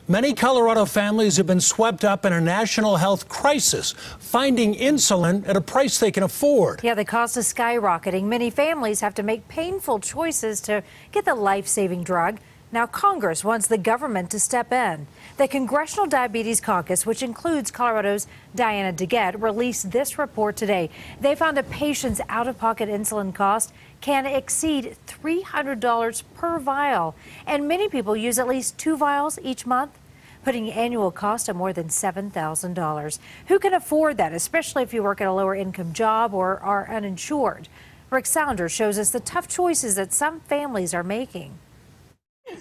Many Colorado families have been swept up in a national health crisis, finding insulin at a price they can afford. Yeah, the cost is skyrocketing. Many families have to make painful choices to get the life-saving drug. Now Congress wants the government to step in. The Congressional Diabetes Caucus, which includes Colorado's Diana DeGette, released this report today. They found a patient's out-of-pocket insulin cost can exceed $300 per vial, and many people use at least 2 vials each month, putting annual cost of more than $7,000. Who can afford that, especially if you work at a lower-income job or are uninsured? Rick Saunders shows us the tough choices that some families are making.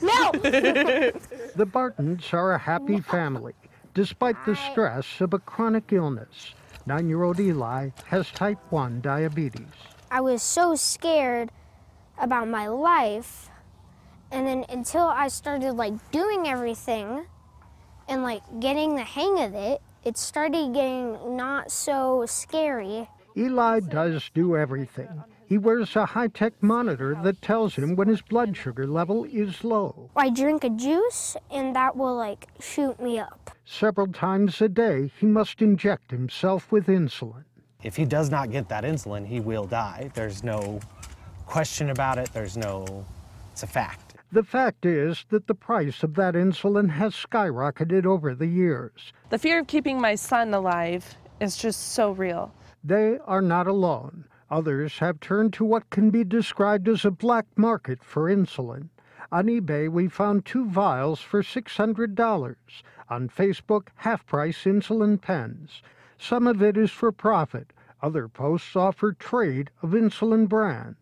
No! The Bartons are a happy family, despite the stress of a chronic illness. 9-year-old Eli has type 1 diabetes. I was so scared about my life, and then until I started doing everything and getting the hang of it, it started getting not so scary. Eli does do everything. He wears a high-tech monitor that tells him when his blood sugar level is low. I drink a juice, and that will shoot me up. Several times a day, he must inject himself with insulin. If he does not get that insulin, he will die. There's no question about it. It's a fact. The fact is that the price of that insulin has skyrocketed over the years. The fear of keeping my son alive is just so real. They are not alone. Others have turned to what can be described as a black market for insulin. On eBay, we found 2 vials for $600. On Facebook, half-price insulin pens. Some of it is for profit. Other posts offer trade of insulin brands.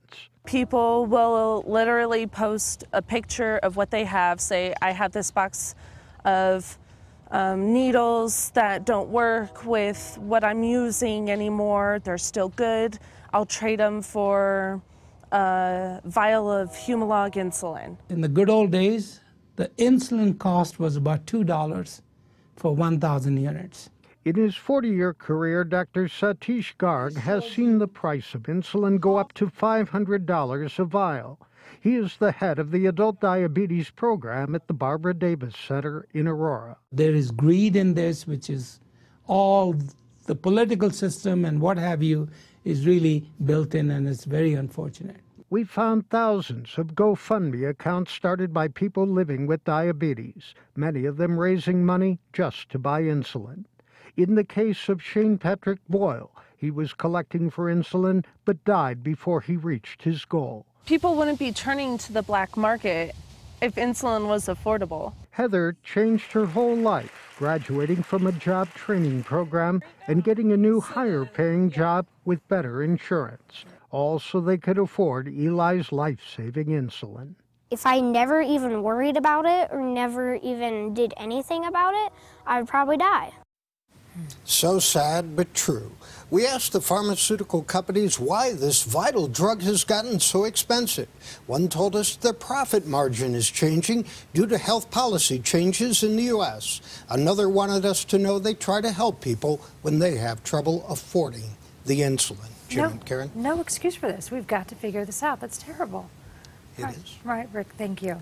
People will literally post a picture of what they have, say, I have this box of needles that don't work with what I'm using anymore. They're still good. I'll trade them for a vial of Humalog insulin. In the good old days, the insulin cost was about $2 for 1,000 units. In his 40-year career, Dr. Satish Garg has seen the price of insulin go up to $500 a vial. He is the head of the adult diabetes program at the Barbara Davis Center in Aurora. There is greed in this, which is all the political system and what have you is really built in, and it's very unfortunate. We found thousands of GoFundMe accounts started by people living with diabetes, many of them raising money just to buy insulin. In the case of Shane Patrick Boyle, he was collecting for insulin but died before he reached his goal. People wouldn't be turning to the black market if insulin was affordable. Heather changed her whole life, graduating from a job training program and getting a new higher-paying job with better insurance, all so they could afford Eli's life-saving insulin. If I never even worried about it or never even did anything about it, I would probably die. So sad, but true. We asked the pharmaceutical companies why this vital drug has gotten so expensive. One told us their profit margin is changing due to health policy changes in the U.S. Another wanted us to know they try to help people when they have trouble affording the insulin. Jim and Karen? No excuse for this. We've got to figure this out. That's terrible. It is. Right, Rick, thank you.